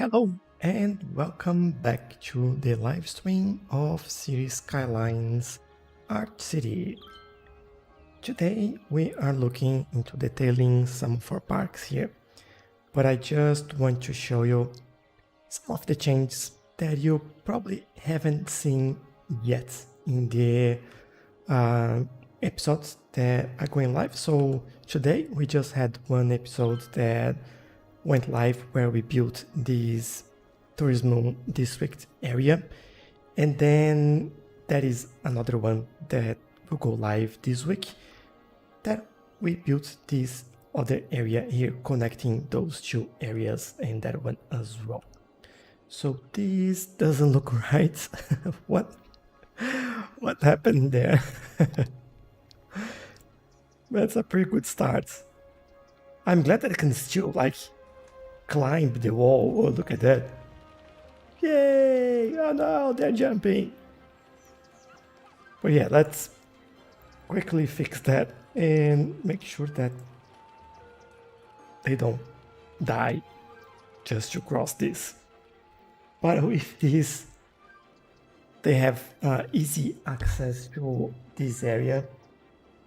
Hello and welcome back to the live stream of series Skylines Art City. Today we are looking into detailing some of our parks here, but I just want to show you some of the changes that you probably haven't seen yet in the episodes that are going live. So today we just had one episode that went live where we built this tourism district area, and then there is another one that will go live this week that we built this other area here connecting those two areas and that one as well. So this doesn't look right. what happened there? That's a pretty good start. I'm glad that I can still climb the wall. Oh, look at that. Yay! Oh no, they're jumping. But yeah, let's quickly fix that and make sure that they don't die just to cross this. But with this, they have easy access to this area,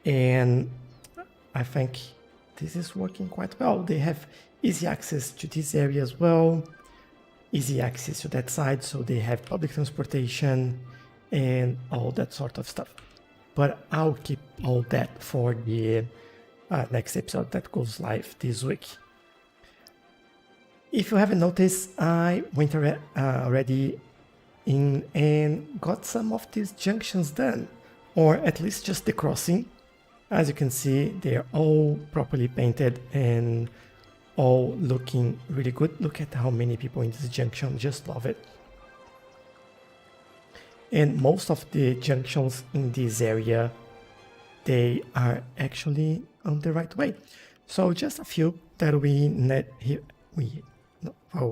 and I think this is working quite well. They have easy access to this area as well, easy access to that side, so they have public transportation and all that sort of stuff. But I'll keep all that for the next episode that goes live this week. If you haven't noticed, I went already in and got some of these junctions done, or at least just the crossing. As you can see, they're all properly painted and all looking really good. Look at how many people in this junction, just love it. And most of the junctions in this area, they are actually on the right way. So just a few that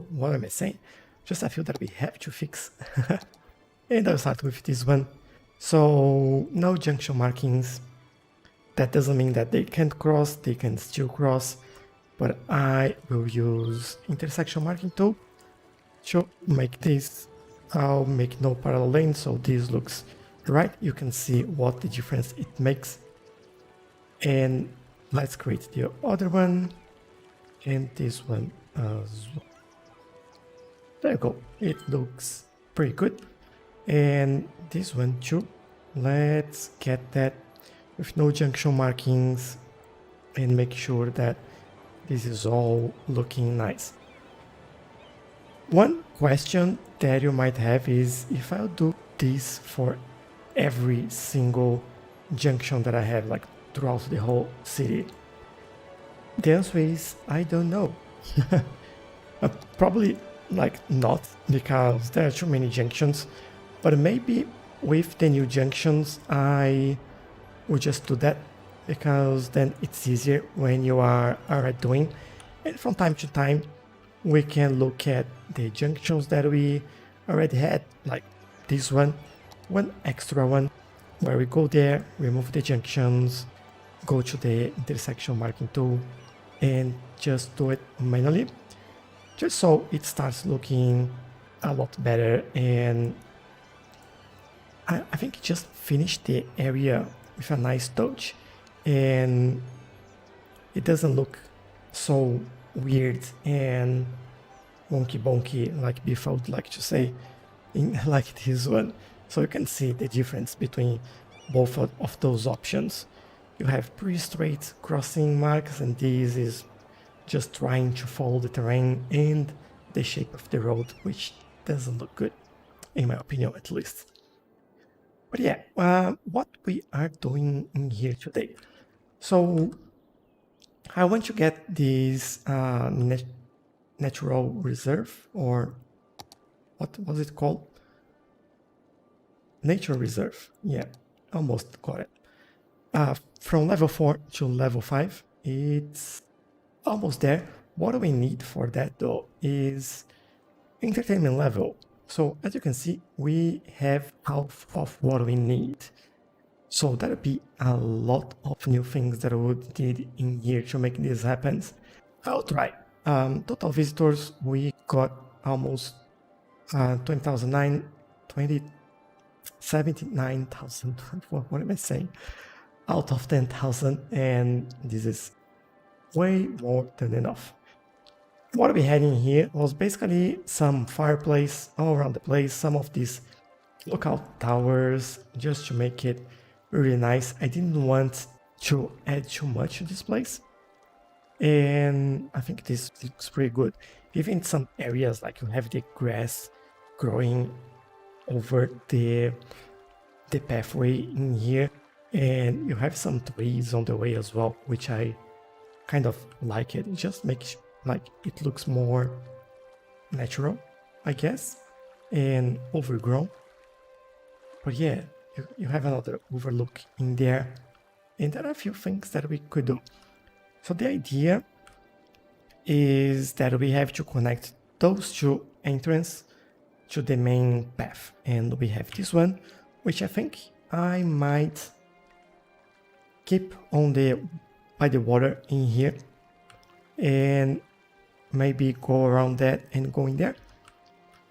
what am I saying? Just a few that we have to fix. And I'll start with this one. So no junction markings. That doesn't mean that they can't cross, they can still cross, but I will use intersection marking tool to make this. I'll make no parallel lane, so this looks right. You can see what the difference it makes. And let's create the other one and this one as well. There you go, it looks pretty good. And this one too, let's get that with no junction markings and make sure that this is all looking nice. One question that you might have is if I'll do this for every single junction that I have throughout the whole city. The answer is I don't know. Probably not, because there are too many junctions, but maybe with the new junctions I will just do that, because then it's easier when you are already doing. And from time to time we can look at the junctions that we already had, like this one extra one, where we go there, remove the junctions, go to the intersection marking tool and just do it manually, just so it starts looking a lot better. And I think it just finished the area with a nice touch, and it doesn't look so weird and wonky bonky like Biff would like to say in like this one. So you can see the difference between both of those options. You have pretty straight crossing marks, and this is just trying to follow the terrain and the shape of the road, which doesn't look good, in my opinion at least. But yeah, what we are doing in here today. So I want to get this natural reserve, or what was it called? Nature reserve. Yeah, almost got it. From level 4 to level 5, it's almost there. What we need for that though is entertainment level. So as you can see, we have half of what we need. So that would be a lot of new things that I would need in here to make this happen. I'll try. Total visitors, we got almost 79,000. What am I saying? Out of 10,000, and this is way more than enough. What we had in here was basically some fireplace all around the place, some of these lookout towers, just to make it really nice. I didn't want to add too much to this place, and I think this looks pretty good. Even in some areas, like you have the grass growing over the pathway in here, and you have some trees on the way as well, which I kind of like it. It just makes like it looks more natural, I guess, and overgrown. But yeah, you have another overlook in there, and there are a few things that we could do. So the idea is that we have to connect those two entrances to the main path, and we have this one, which I think I might keep on by the water in here, and maybe go around that and go in there,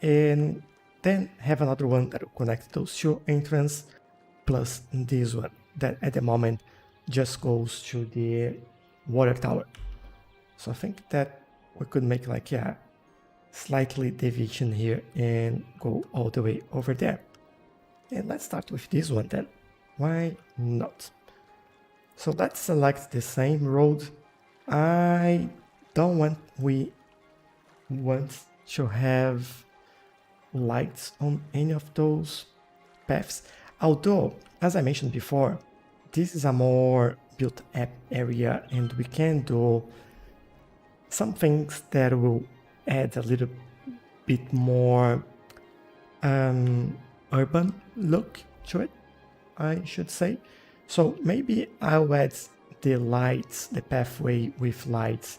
and then have another one that will connect those two entrances, plus this one that at the moment just goes to the water tower. So I think that we could make like a slightly deviation here and go all the way over there. And let's start with this one then. Why not? So let's select the same road. I don't want to have lights on any of those paths. Although, as I mentioned before, this is a more built up area, and we can do some things that will add a little bit more urban look to it, I should say. So maybe I'll add the lights, the pathway with lights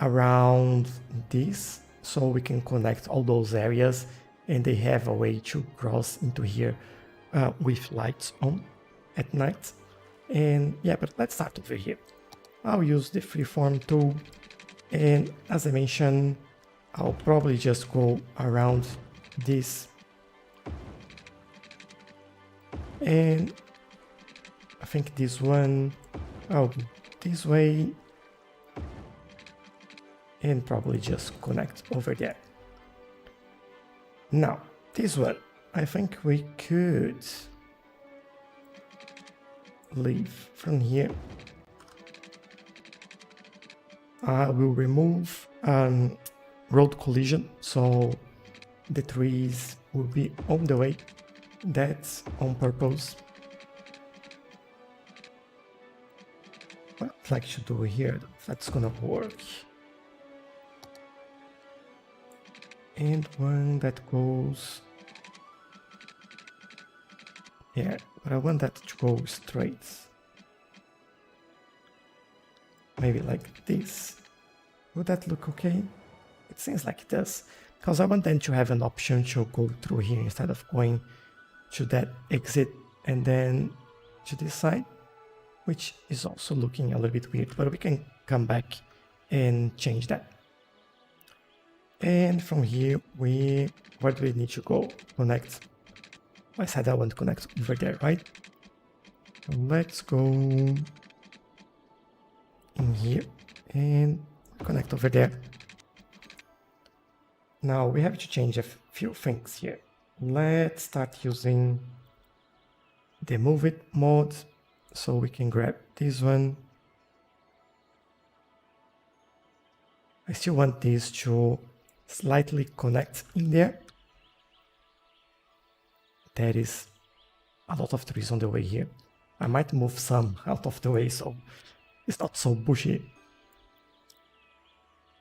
around this, so we can connect all those areas and they have a way to cross into here with lights on at night. And yeah, but let's start over here. I'll use the freeform tool, and as I mentioned, I'll probably just go around this, and I think this one I'll go this way and probably just connect over there. Now this one I think we could leave from here. I will remove road collision, so the trees will be on the way. That's on purpose. What I'd like to do here, if that's gonna work. And one that goes... yeah, but I want that to go straight. Maybe like this. Would that look okay? It seems like it does, because I want them to have an option to go through here instead of going to that exit and then to this side, which is also looking a little bit weird, but we can come back and change that. And from here, where do we need to go? Connect. I said I want to connect over there, right? So let's go in here and connect over there. Now we have to change a few things here. Let's start using the move it mode, so we can grab this one. I still want this to slightly connect in there. There is a lot of trees on the way here. I might move some out of the way so it's not so bushy.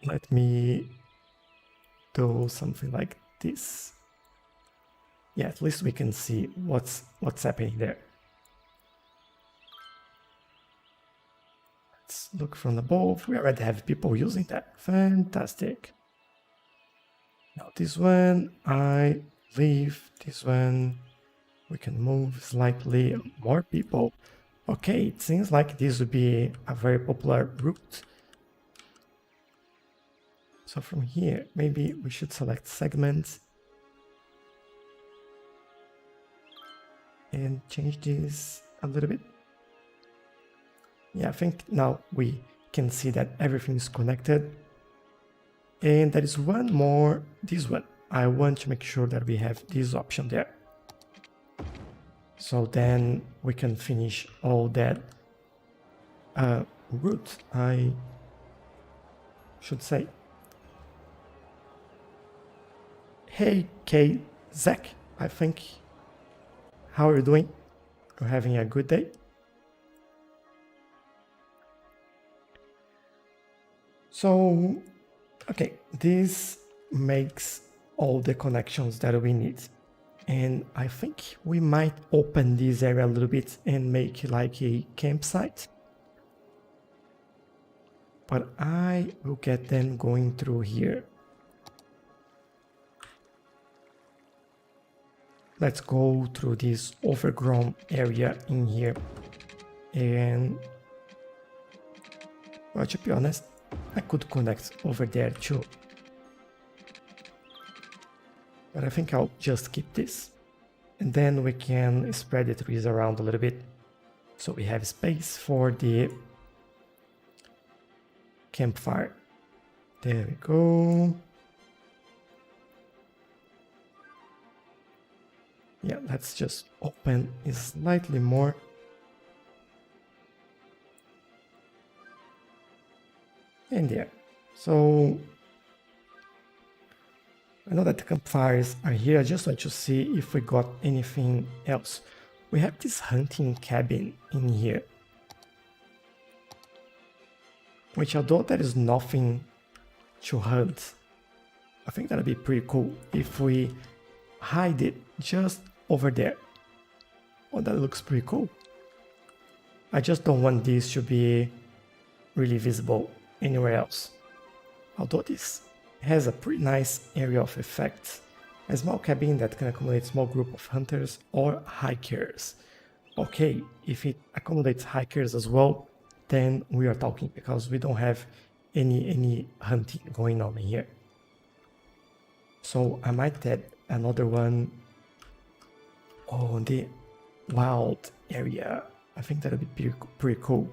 Let me do something like this. Yeah, at least we can see what's happening there. Let's look from above. We already have people using that. Fantastic. Now this one, I leave. This one, we can move slightly. More people. Okay, it seems like this would be a very popular route. So from here, maybe we should select segments and change this a little bit. Yeah, I think now we can see that everything is connected. And there is one more, this one. I want to make sure that we have this option there. So then we can finish all that route, I should say. Hey, K. Zach, I think. How are you doing? You're having a good day? So, okay, this makes all the connections that we need. And I think we might open this area a little bit and make like a campsite. But I will get them going through here. Let's go through this overgrown area in here. And, well, to be honest, I could connect over there too. But I think I'll just keep this. And then we can spread the trees around a little bit. So we have space for the campfire. There we go. Yeah, let's just open it slightly more. And there. So I know that the campfires are here. I just want to see if we got anything else. We have this hunting cabin in here, which, although there is nothing to hunt, I think that'd be pretty cool if we hide it just over there. Oh, that looks pretty cool. I just don't want this to be really visible anywhere else. Although this has a pretty nice area of effect. A small cabin that can accommodate a small group of hunters or hikers. Okay, if it accommodates hikers as well, then we are talking, because we don't have any hunting going on here. So I might add another one on the wild area. I think that would be pretty cool.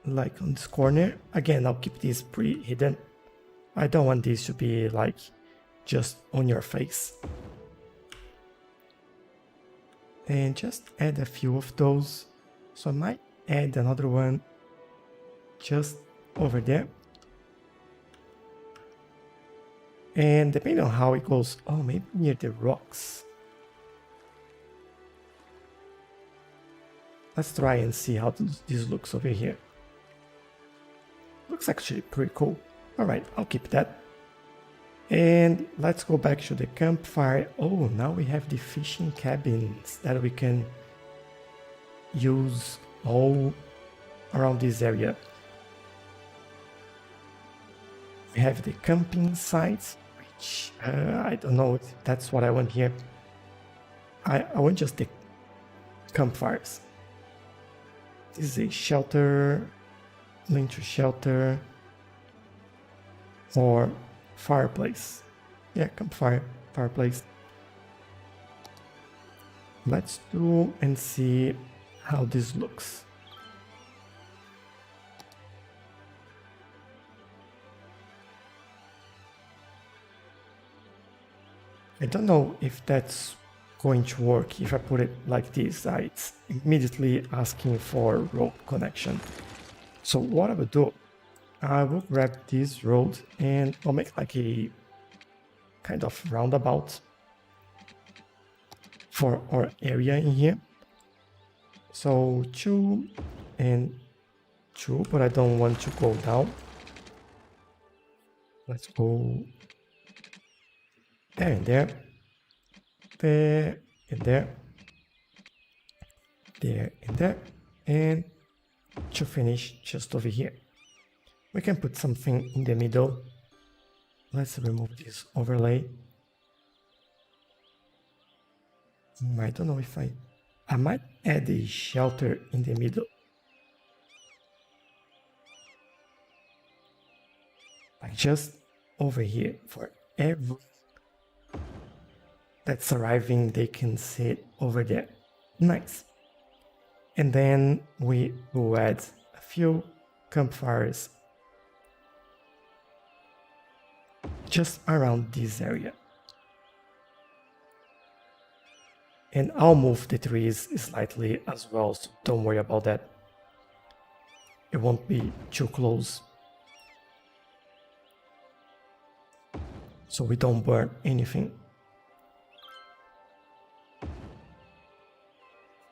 Like on this corner. Again, I'll keep this pretty hidden. I don't want this to be like just on your face. And just add a few of those. So I might add another one just over there. And depending on how it goes, oh, maybe near the rocks. Let's try and see how this looks over here. Looks actually pretty cool. Alright, I'll keep that. And let's go back to the campfire. Oh, now we have the fishing cabins that we can use all around this area. We have the camping sites, which I don't know if that's what I want here. I want just the campfires. This is a shelter, link to shelter, or fireplace. Yeah, campfire, fireplace. Let's do and see how this looks. I don't know if that's going to work if I put it like this. It's immediately asking for road connection. So what I will do, I will grab this road and I'll make like a kind of roundabout for our area in here. So 2 and 2, but I don't want to go down. Let's go there and there, there and there, there and there, and to finish just over here. We can put something in the middle. Let's remove this overlay. I don't know if I might add a shelter in the middle. like just over here for every that's arriving, they can sit over there. Nice. And then we will add a few campfires just around this area. And I'll move the trees slightly as well, so don't worry about that. It won't be too close. So we don't burn anything.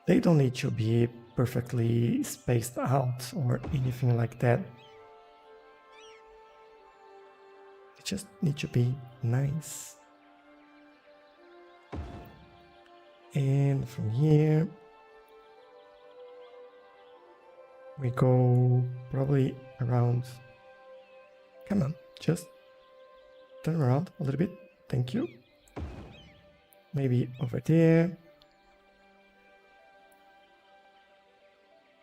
They don't need to be perfectly spaced out or anything like that. They just need to be nice. And from here, we go probably around. Come on, just turn around a little bit. Thank you. Maybe over there.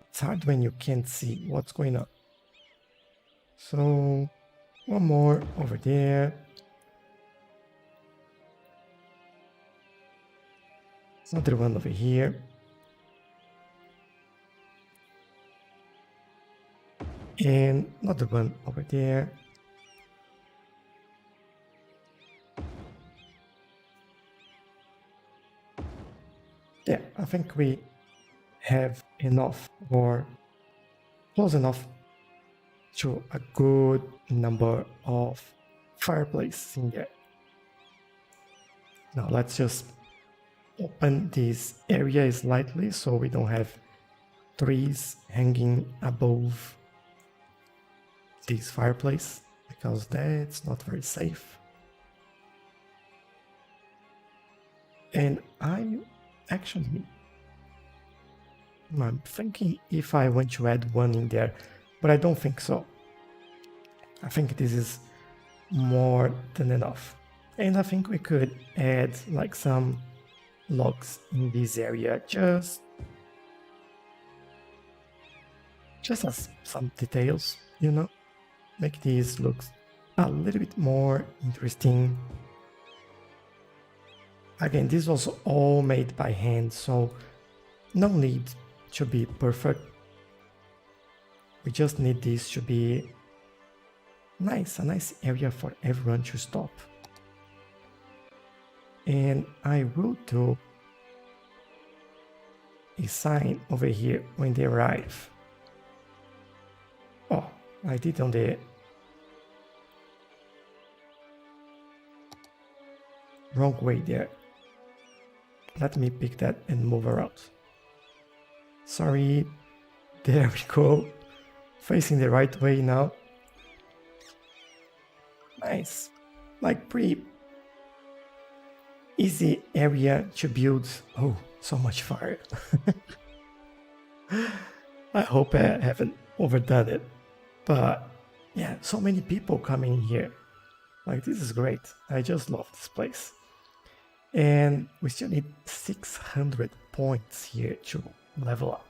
It's hard when you can't see what's going on. So, one more over there. Another one over here. And another one over there. Yeah, I think we have enough or close enough to a good number of fireplaces in there. Now let's just open this area slightly so we don't have trees hanging above this fireplace, because that's not very safe. And I'm thinking if I want to add one in there, but I don't think so. I think this is more than enough. And I think we could add like some logs in this area just as some details, you know, make this look a little bit more interesting. Again, this was all made by hand, so no need to be perfect. We just need this to be nice, a nice area for everyone to stop. And I will do a sign over here when they arrive. Oh, I did on the wrong way there. Let me pick that and move around. Sorry, there we go. Facing the right way now. Nice, like pretty easy area to build. Oh, so much fire. I hope I haven't overdone it. But yeah, so many people coming here. Like, this is great. I just love this place. And we still need 600 points here to level up.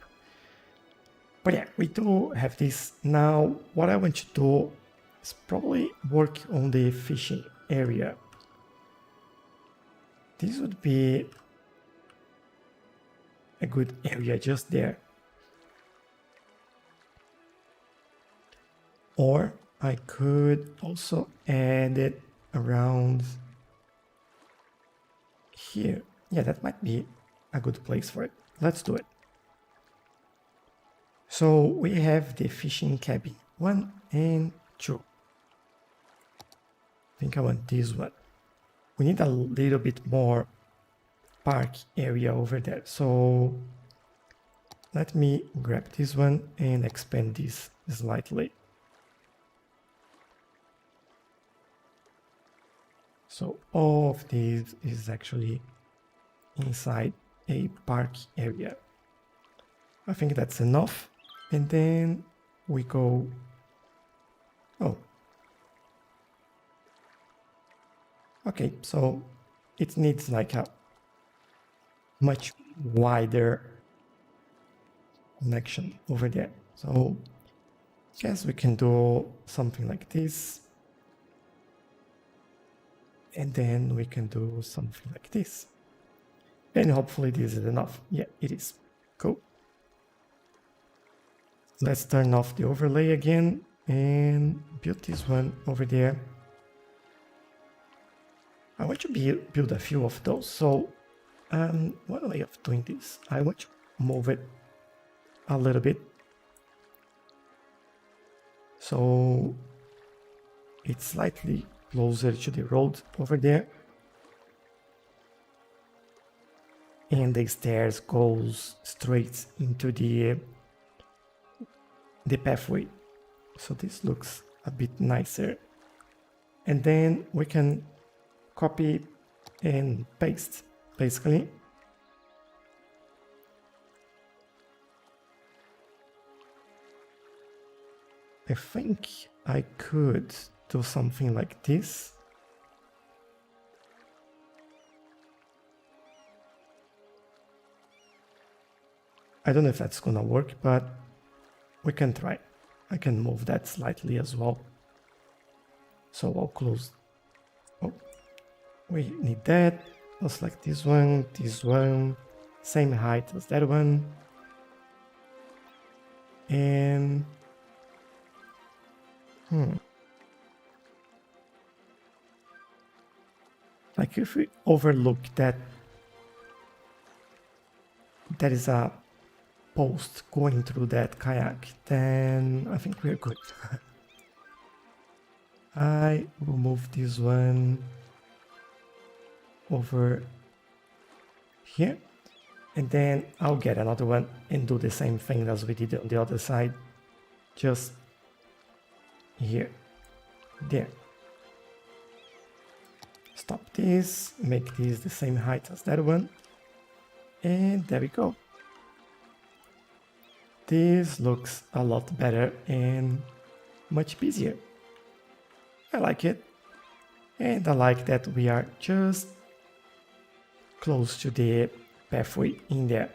But yeah, we do have this. Now, what I want to do is probably work on the fishing area. This would be a good area just there. Or I could also add it around here. Yeah, that might be a good place for it. Let's do it. So we have the fishing cabin 1 and 2. I think I want this one. We need a little bit more park area over there. So let me grab this one and expand this slightly. So all of this is actually inside a park area. I think that's enough. And then we go, oh, okay, so it needs like a much wider connection over there. So I guess we can do something like this. And then we can do something like this. And hopefully this is enough. Yeah, it is. Cool. Let's turn off the overlay again and build this one over there. I want to build a few of those. So one way of doing this, I want to move it a little bit. So it's slightly closer to the road over there. And the stairs goes straight into the pathway. So this looks a bit nicer. And then we can copy and paste, basically. I think I could do something like this. I don't know if that's gonna work, but we can try. I can move that slightly as well. So I'll close. Oh, we need that. I'll select this one, same height as that one. And like if we overlook that, there is a post going through that kayak, then I think we're good. I will move this one over here, and then I'll get another one and do the same thing as we did on the other side, just here, there. Stop this, make this the same height as that one, and there we go. This looks a lot better and much busier. I like it, and I like that we are just close to the pathway in there.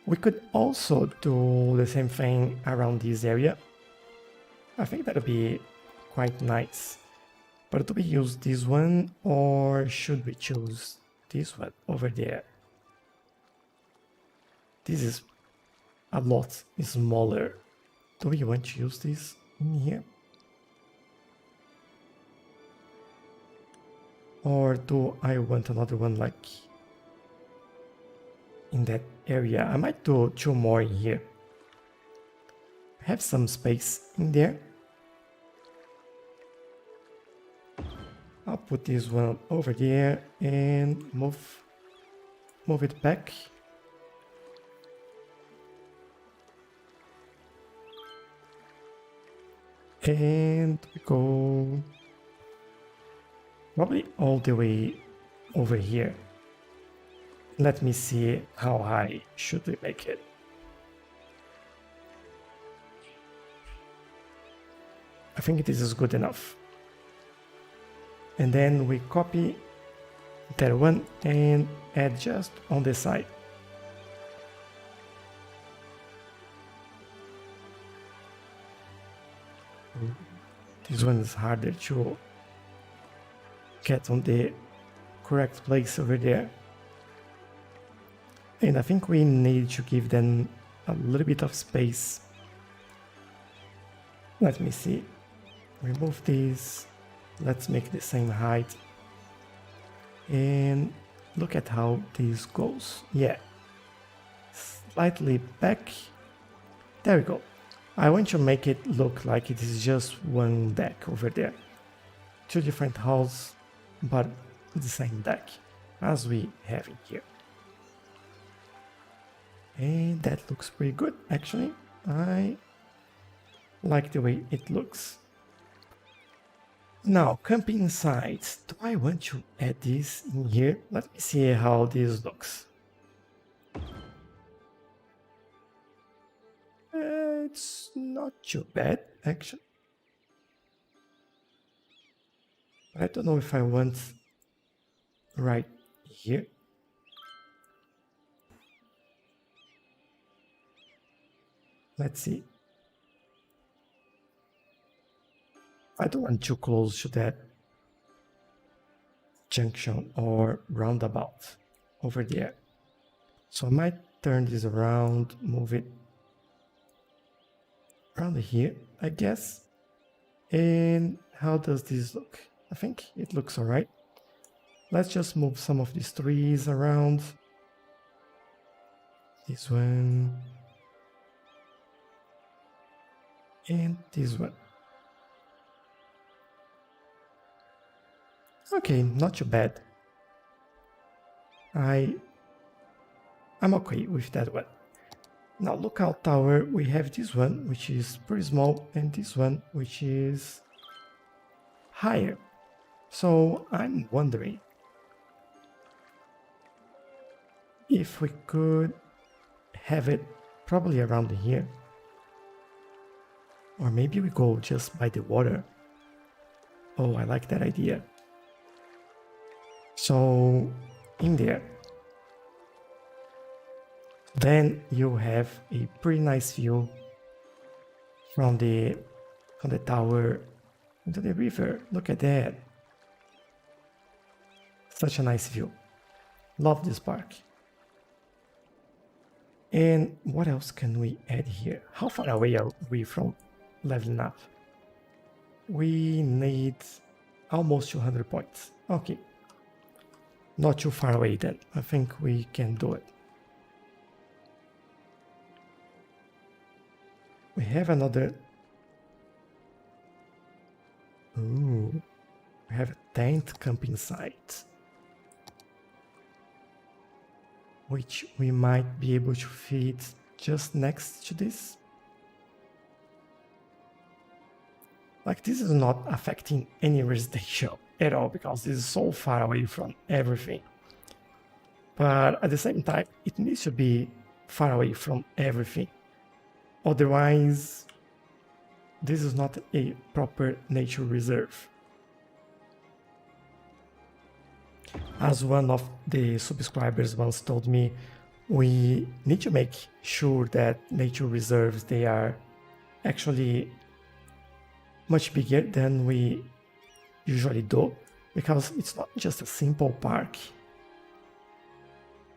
We could also do the same thing around this area. I think that would be quite nice. But do we use this one, or should we choose this one over there? This is a lot smaller. Do we want to use this in here? Or do I want another one like in that area? I might do two more in here. I have some space in there. I'll put this one over there and move it back. And we go probably all the way over here. Let me see how high should we make it. I think this is good enough. And then we copy that one and add just on the side. This one is harder to get on the correct place over there. And I think we need to give them a little bit of space. Let me see. Remove this. Let's make the same height. And look at how this goes. Yeah. Slightly back. There we go. I want to make it look like it is just one deck over there. Two different halls, but the same deck as we have in here. And that looks pretty good, actually. I like the way it looks. Now, camping sites. Do I want to add this in here? Let me see how this looks. It's not too bad, actually. I don't know if I want right here. Let's see. I don't want too close to that junction or roundabout over there. So I might turn this around, move it around here, I guess. And how does this look? I think it looks all right. Let's just move some of these trees around. This one. And this one. Okay, not too bad. I'm okay with that one. Now lookout tower, we have this one, which is pretty small, and this one, which is higher. So I'm wondering if we could have it probably around here. Or maybe we go just by the water. Oh, I like that idea. So in there. Then you have a pretty nice view from the tower into the river. Look at that. Such a nice view. Love this park. And what else can we add here? How far away are we from leveling up? We need almost 200 points. Okay. Not too far away then. I think we can do it. We have another... Ooh. We have a tent camping site, which we might be able to fit just next to this. Like, this is not affecting any residential at all because this is so far away from everything. But at the same time, it needs to be far away from everything. Otherwise, this is not a proper nature reserve. As one of the subscribers once told me, we need to make sure that nature reserves, they are actually much bigger than we usually do, because it's not just a simple park.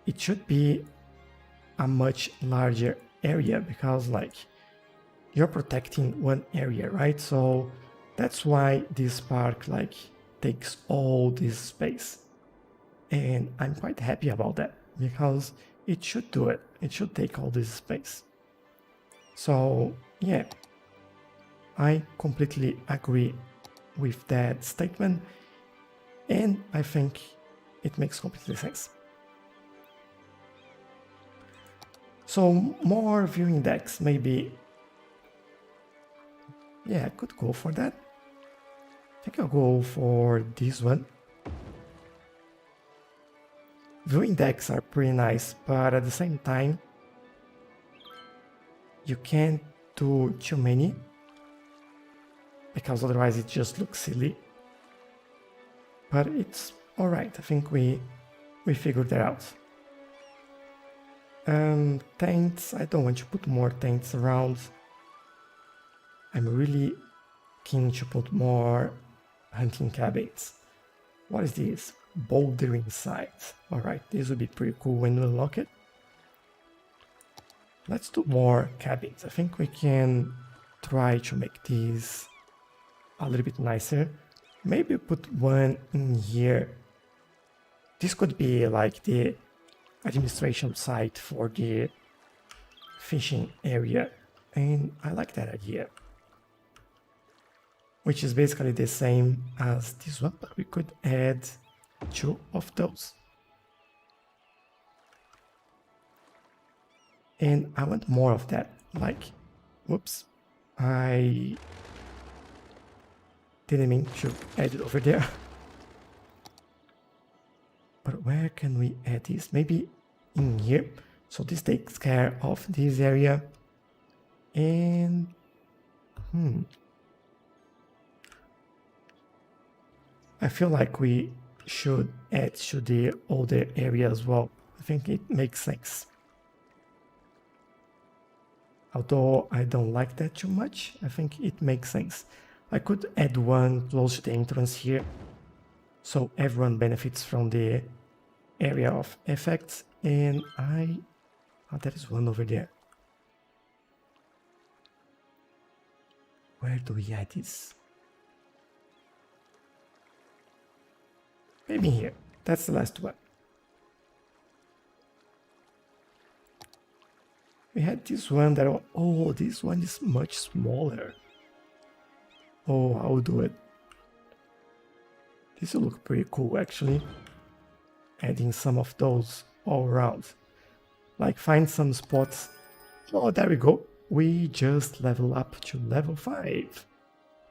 It should be a much larger area because, like, you're protecting one area, right? So that's why this park, like, takes all this space. And I'm quite happy about that because it should do it. It should take all this space. So yeah, I completely agree with that statement, and I think it makes complete sense. So more viewing decks, maybe. Yeah, I could go for that. I think I'll go for this one. Viewing decks are pretty nice, but at the same time, you can't do too many, because otherwise it just looks silly. But it's alright, I think we figured that out. Tents, I don't want to put more tents around. I'm really keen to put more hunting cabins. What is this? Bouldering site. Alright, this would be pretty cool when we unlock it. Let's do more cabins. I think we can try to make these a little bit nicer. Maybe put one in here. This could be like the administration site for the fishing area, and I like that idea. Which is basically the same as this one, but we could add 2 of those. And I want more of that. Like, whoops, I didn't mean to add it over there. But where can we add this? Maybe in here. So this takes care of this area. And I feel like we should add to the older area as well. I think it makes sense. Although I don't like that too much, I think it makes sense. I could add one close to the entrance here. so everyone benefits from the area of effects. And oh, there is one over there. Where do we add this? Maybe here. That's the last one. We had this one that, oh, this one is much smaller. Oh, I'll do it. This will look pretty cool, actually. Adding some of those all around. Like, find some spots. Oh, there we go. We just level up to level 5.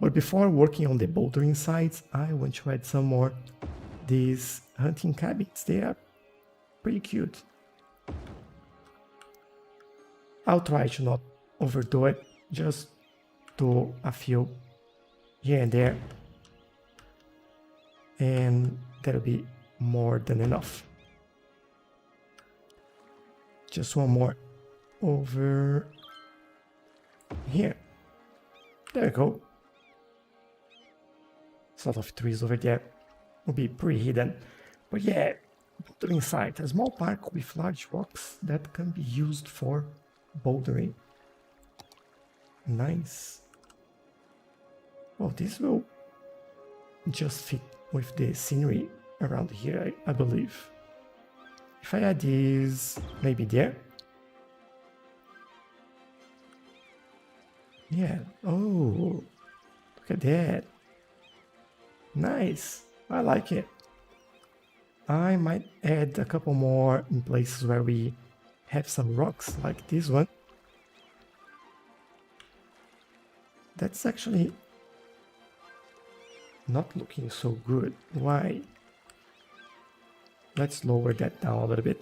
But before working on the bouldering sides, I want to add some more these hunting cabins. They are pretty cute. I'll try to not overdo it, just do a few here and there, and that'll be more than enough. Just one more over here. There we go. Sort of trees over there will be pretty hidden, but yeah, bouldering site, a small park with large rocks that can be used for bouldering. Nice. Well, this will just fit with the scenery around here, I believe. If I add these maybe there. Yeah. Oh, look at that. Nice. I like it. I might add a couple more in places where we have some rocks, like this one. That's actually not looking so good. Why? Let's lower that down a little bit.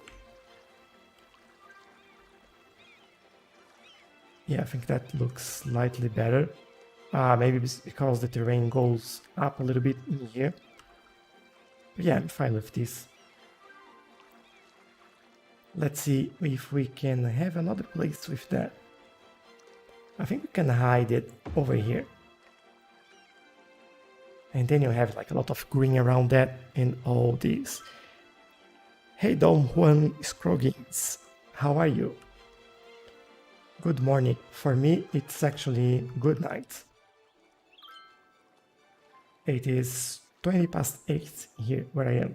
Yeah, I think that looks slightly better. Maybe because the terrain goes up a little bit in here. But yeah, I'm fine with this. Let's see if we can have another place with that. I think we can hide it over here. And then you have like a lot of green around that and all this. Hey Don Juan Scroggins, how are you? Good morning. For me, it's actually good night. It is 20 past 8 here where I am.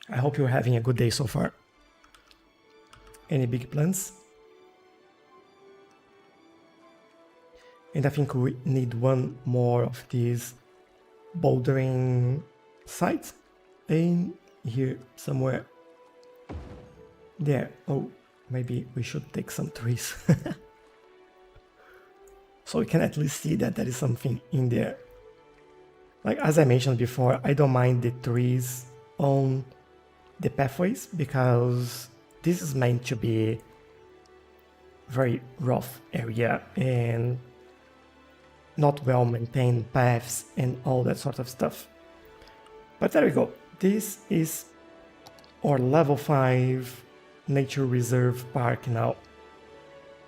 I hope you're having a good day so far. Any big plans? And I think we need one more of these bouldering sites in here somewhere. There. Oh, maybe we should take some trees. So we can at least see that there is something in there. Like, as I mentioned before, I don't mind the trees on the pathways because this is meant to be very rough area and not well maintained paths and all that sort of stuff. But there we go. This is our level 5 nature reserve park now,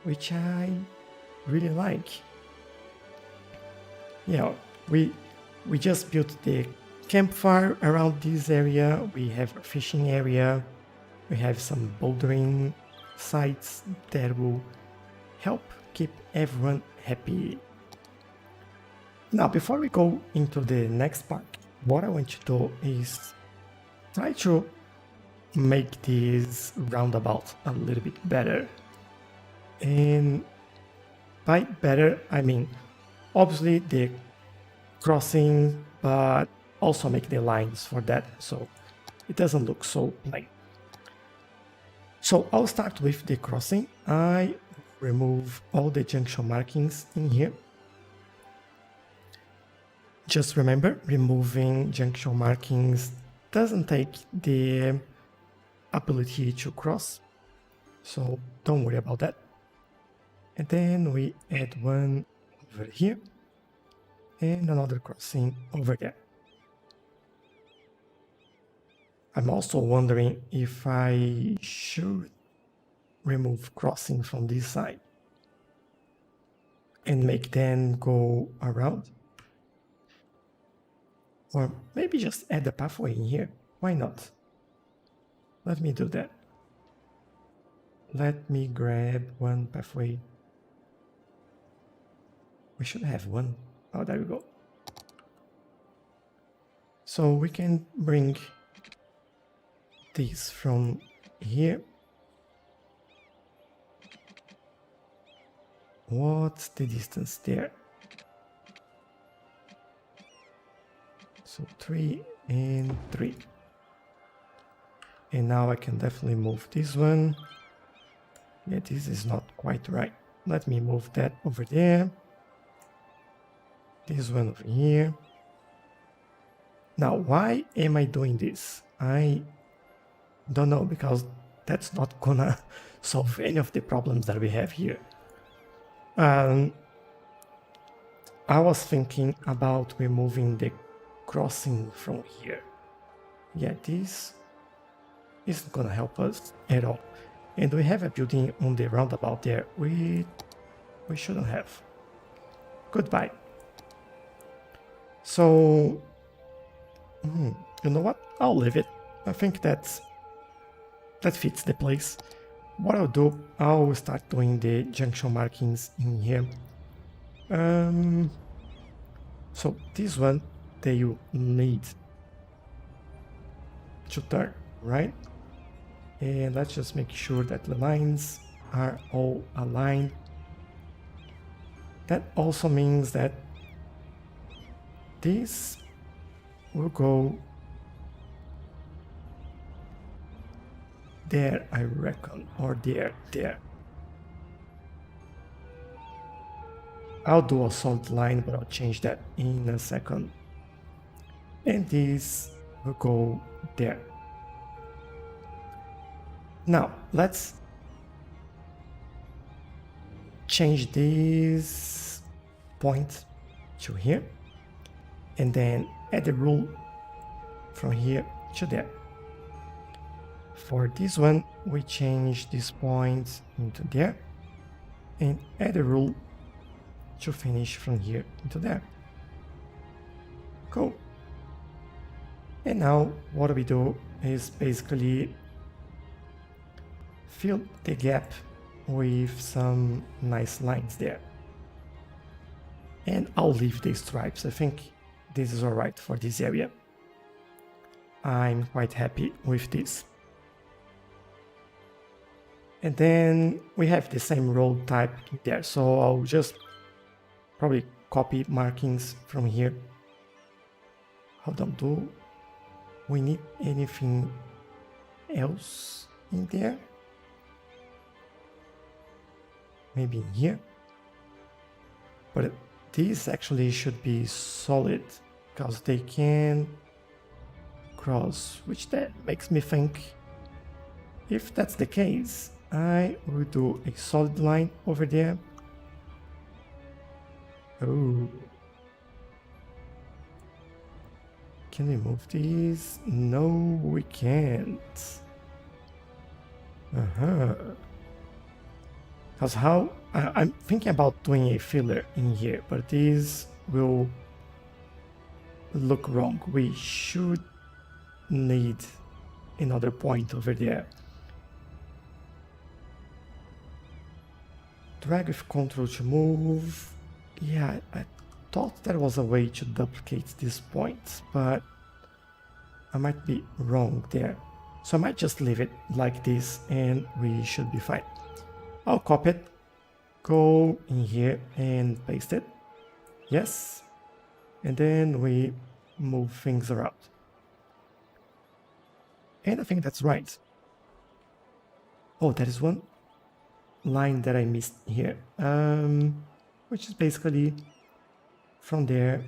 which I really like. Yeah, we just built the campfire around this area. We have a fishing area. We have some bouldering sites that will help keep everyone happy. Now, before we go into the next part, what I want to do is try to make this roundabout a little bit better. And by better, I mean obviously the crossing, but also make the lines for that so it doesn't look so plain. So I'll start with the crossing. I remove all the junction markings in here. Just remember, removing junction markings doesn't take the ability to cross, so don't worry about that. And then we add one over here and another crossing over there. I'm also wondering if I should remove crossing from this side. and make them go around. Or maybe just add a pathway in here. Why not? Let me do that. Let me grab one pathway. We should have one. Oh, there we go. So we can bring these from here. What's the distance there? So 3 and 3. And now I can definitely move this one. Yeah, this is not quite right. Let me move that over there. This one over here. Now, why am I doing this? I don't know, because that's not gonna solve any of the problems that we have here. I was thinking about removing the crossing from here. Yeah, this isn't gonna help us at all. And we have a building on the roundabout there. We shouldn't have. Goodbye. So, you know what? I'll leave it. I think that fits the place. What I'll do, I'll start doing the junction markings in here. So this one, they will need to turn, right? And let's just make sure that the lines are all aligned. That also means that this will go there, I reckon, or there. I'll do a solid line, but I'll change that in a second. And this will go there. Now, let's change this point to here, and then add a rule from here to there. For this one, we change this point into there, and add a rule to finish from here into there. Cool. And now what we do is basically fill the gap with some nice lines there. And I'll leave the stripes. I think this is alright for this area. I'm quite happy with this. And then we have the same road type there, so I'll just probably copy markings from here. Hold on, do we need anything else in there? Maybe in here? But these actually should be solid, because they can cross, which that makes me think, if that's the case, I will do a solid line over there. Oh. Can we move these? No, we can't. Because how... I'm thinking about doing a filler in here, but this will look wrong. We should need another point over there. Drag with Ctrl to move. Yeah, I thought there was a way to duplicate this point, but I might be wrong there. So I might just leave it like this and we should be fine. I'll copy it, go in here and paste it. Yes. And then we move things around. And I think that's right. Oh, there is one line that I missed here, which is basically from there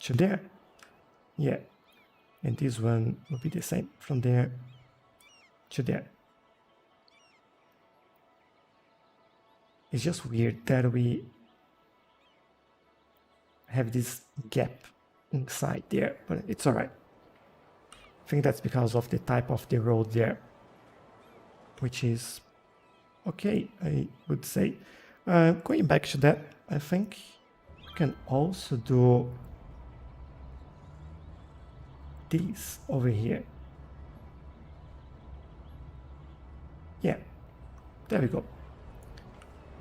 to there. Yeah, and this one will be the same, from there to there. It's just weird that we have this gap inside there, but it's alright. I think that's because of the type of the road there, which is okay, I would say. Going back to that, I think we can also do this over here. Yeah, there we go.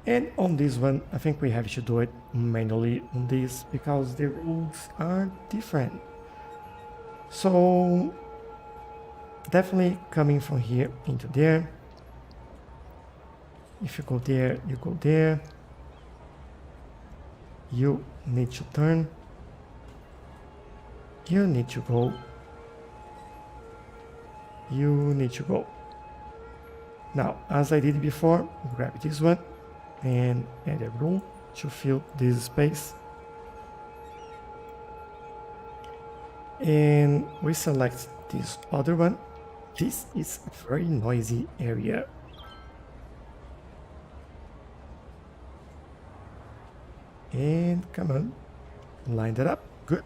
And on this one, I think we have to do it manually on this because the rules are different. So definitely coming from here into there. If you go there, you go there. You need to turn. You need to go. You need to go. Now, as I did before, grab this one and add a rule to fill this space. And we select this other one. This is a very noisy area. And come on, line that up, good.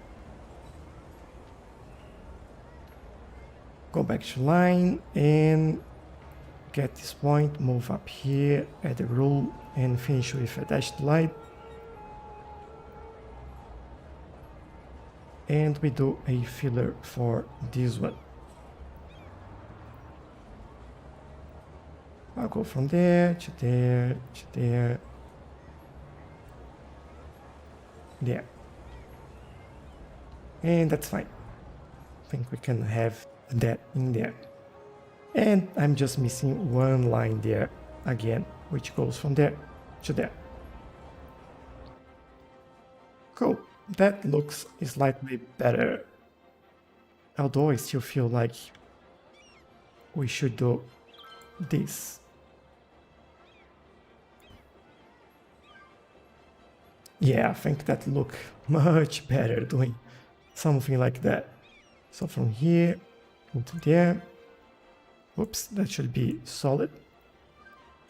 Go back to line and get this point, move up here, add a rule and finish with a dashed line. And we do a filler for this one. I'll go from there to there to there. There. And that's fine. I think we can have that in there. And I'm just missing one line there again, which goes from there to there. Cool. That looks slightly better. Although I still feel like we should do this. Yeah, I think that look much better doing something like that. So from here into there. Oops, that should be solid.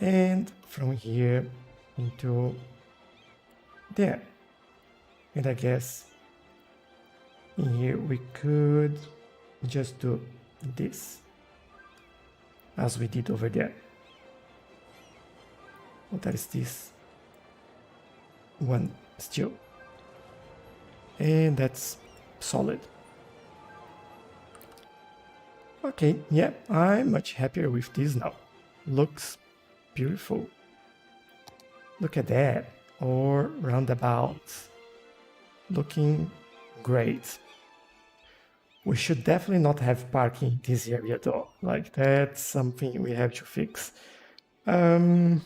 And from here into there. And I guess in here we could just do this as we did over there. Well, that is this one still. And that's solid. Okay, yeah, I'm much happier with this now. Looks beautiful. Look at that. Or roundabouts. Looking great. We should definitely not have parking in this area though. Like, that's something we have to fix. Let's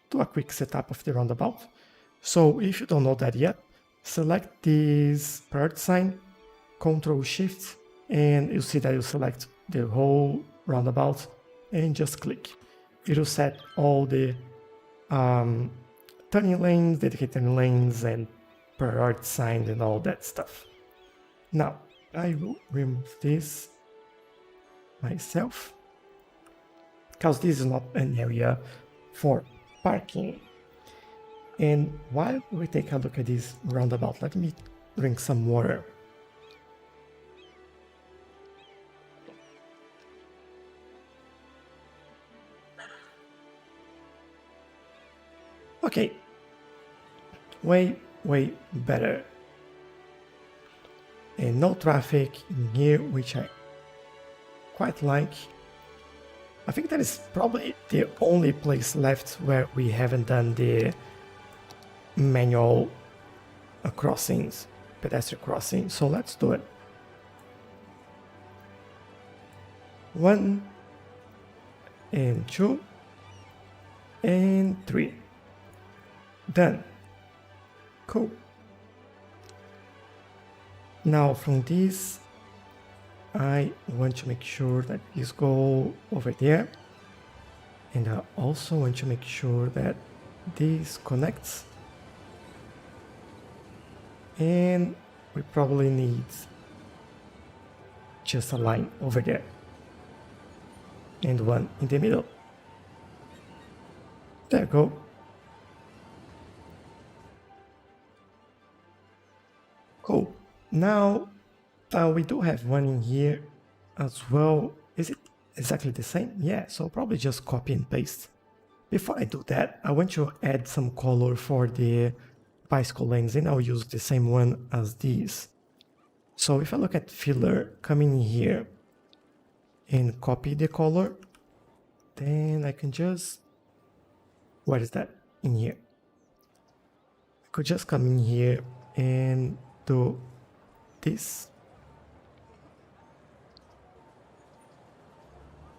do a quick setup of the roundabout. So if you don't know that yet, select this priority sign, Ctrl Shift, and you see that you select the whole roundabout and just click. It will set all the turning lanes, dedicated turning lanes, and priority signs and all that stuff. Now, I will remove this myself because this is not an area for parking. And while we take a look at this roundabout, let me drink some water. Okay, way better. And no traffic in here, which I quite like. I think that is probably the only place left where we haven't done the manual crossings, pedestrian crossing. So let's do it. 1 and 2 and 3. Done. Cool. Now from this, I want to make sure that these go over there. And I also want to make sure that this connects. And we probably need just a line over there. And one in the middle. There we go. Cool. Now, we do have one in here as well. Is it exactly the same? Yeah, so probably just copy and paste Before I do that, I want to add some color for the bicycle lanes, and I'll use the same one as these. So if I look at filler, come in here and copy the color, then I can just, what is that? In here. I could just come in here and do this.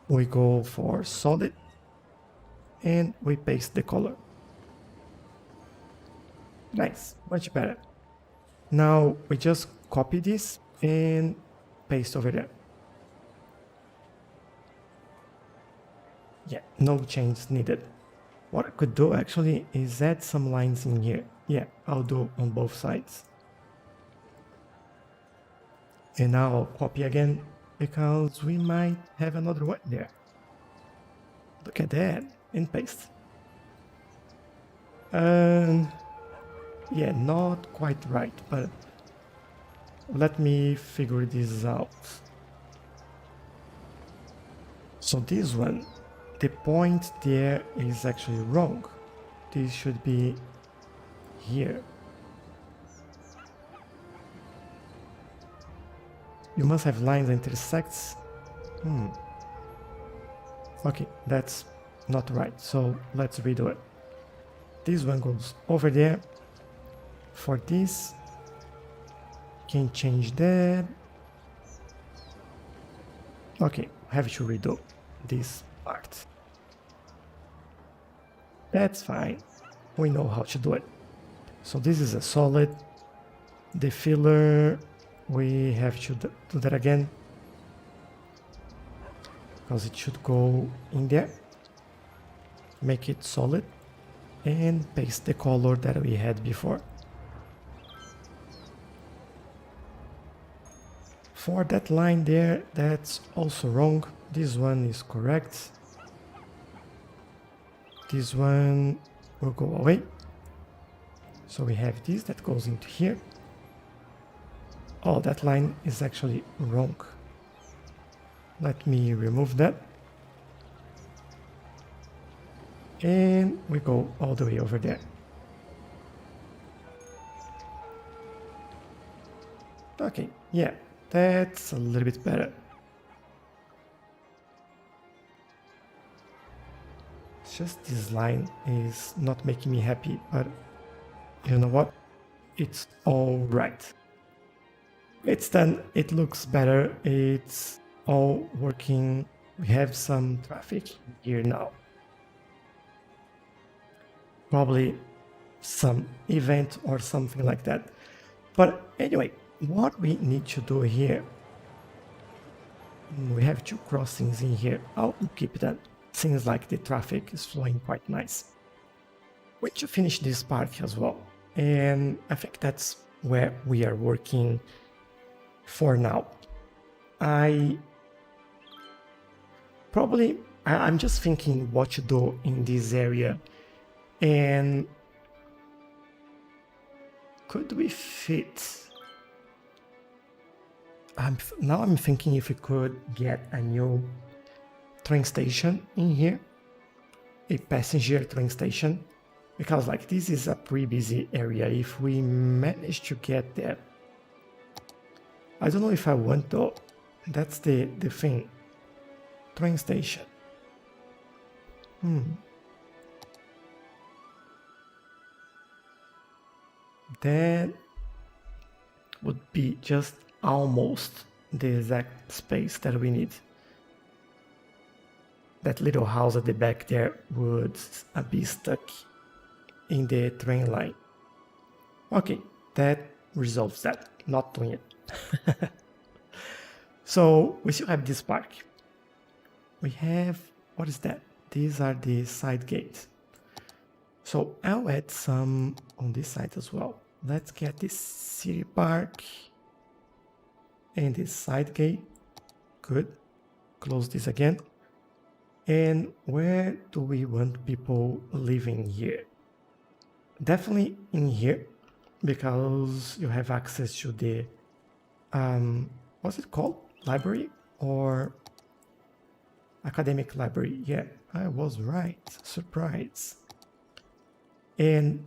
We go for solid and we paste the color. Nice, much better. Now we just copy this and paste over there. Yeah, no change needed. What I could do actually is add some lines in here. Yeah, I'll do on both sides. And now I'll copy again because we might have another one there. Look at that, and paste. Yeah, not quite right, but let me figure this out. So this one, the point there is actually wrong. This should be here. You must have lines that intersects. Okay, that's not right, so let's redo it. This one goes over there. For this, can change that. Okay, have to redo this part. That's fine, we know how to do it. So this is a solid. The filler, we have to do that again because it should go in there. Make it solid and paste the color that we had before. For that line there, that's also wrong. This one is correct. This one will go away. So we have this that goes into here. Oh, that line is actually wrong. Let me remove that. And we go all the way over there. Okay, yeah, that's a little bit better. It's just this line is not making me happy, but you know what? It's all right. It's done, it looks better, it's all working. We have some traffic here now. Probably some event or something like that. But anyway, what we need to do here, we have two crossings in here. I'll keep that. Seems like the traffic is flowing quite nice. We need to finish this part as well. And I think that's where we are working for now. I'm just thinking what to do in this area. And could we fit? Now I'm thinking if we could get a new train station in here, a passenger train station, because like this is a pretty busy area. If we manage to get there, I don't know if I want though. That's the thing. Train station. That would be just almost the exact space that we need. That little house at the back there would be stuck in the train line. Okay, that resolves that. Not doing it. So we still have this park. We have, what is that? These are the side gates. So I'll add some on this side as well. Let's get this city park and this side gate. Good. Close this again. And where do we want people living here? Definitely in here, because you have access to the, what's it called? Library or Academic library. Yeah, I was right. Surprise. And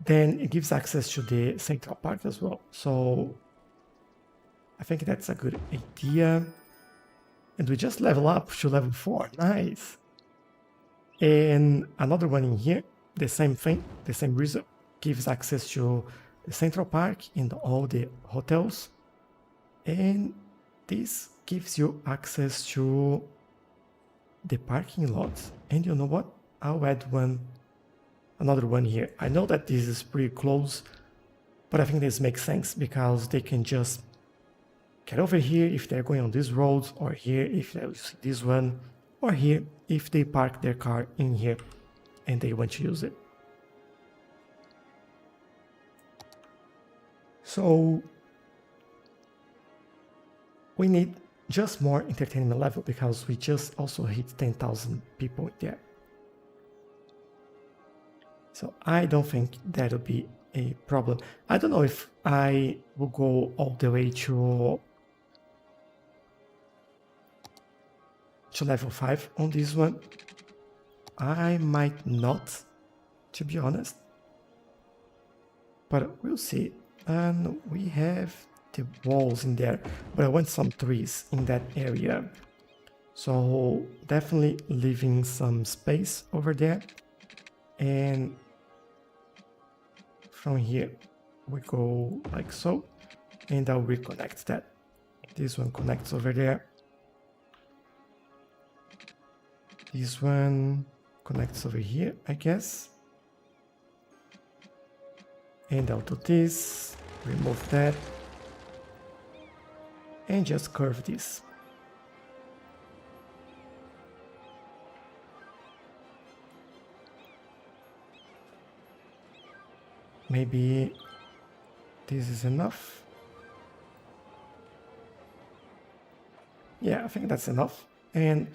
then it gives access to the Central Park as well. So I think that's a good idea. And we just level up to level 4. Nice. And another one in here, the same thing, the same reason, gives access to the Central Park and all the hotels. And this gives you access to the parking lots. And you know what? I'll add another one here. I know that this is pretty close, but I think this makes sense because they can just get over here if they're going on this road, or here if they use this one, or here if they park their car in here and they want to use it. So we need just more entertainment level because we just also hit 10,000 people there. So I don't think that'll be a problem. I don't know if I will go all the way to level 5 on this one. I might not, to be honest, but we'll see. And we have the walls in there, but I want some trees in that area, so definitely leaving some space over there. And from here we go like so, and I'll reconnect that. This one connects over there, this one connects over here, I guess, and I'll do this, remove that, and just curve this. Maybe this is enough. Yeah, I think that's enough. And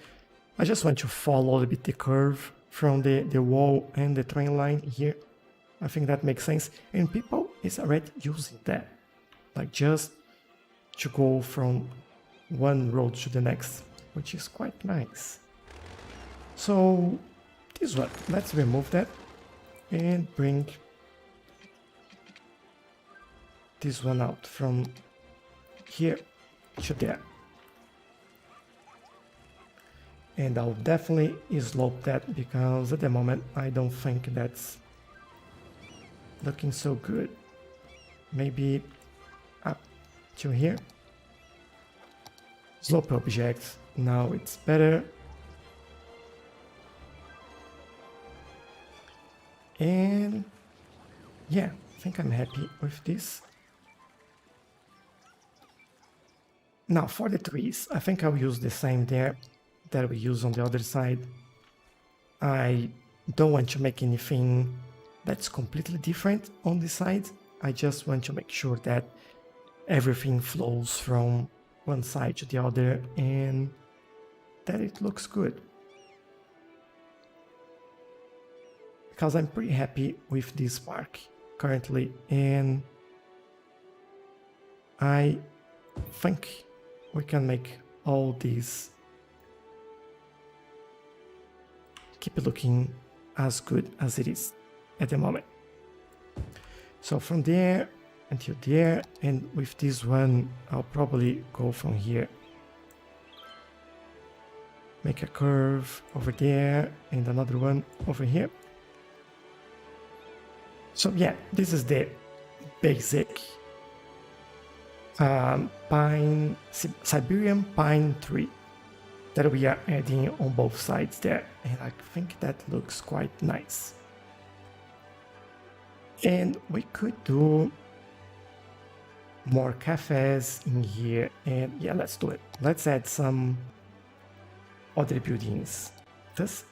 I just want to follow a little bit the curve from the wall and the train line here. I think that makes sense. And people is already using that, like just to go from one road to the next, which is quite nice. So this one, let's remove that and bring this one out from here to there. And I'll definitely slope that because at the moment I don't think that's looking so good. Maybe up to here. Slope object, now it's better. And yeah, I think I'm happy with this. Now for the trees, I think I'll use the same there that we use on the other side. I don't want to make anything that's completely different on this side. I just want to make sure that everything flows from one side to the other and that it looks good. Because I'm pretty happy with this park currently, and I think we can make all these keep it looking as good as it is at the moment. So from there until there, and with this one I'll probably go from here, make a curve over there and another one over here. So yeah, this is the basic Siberian pine tree that we are adding on both sides there, and I think that looks quite nice. And we could do more cafes in here, and yeah, let's do it. Let's add some other buildings. This,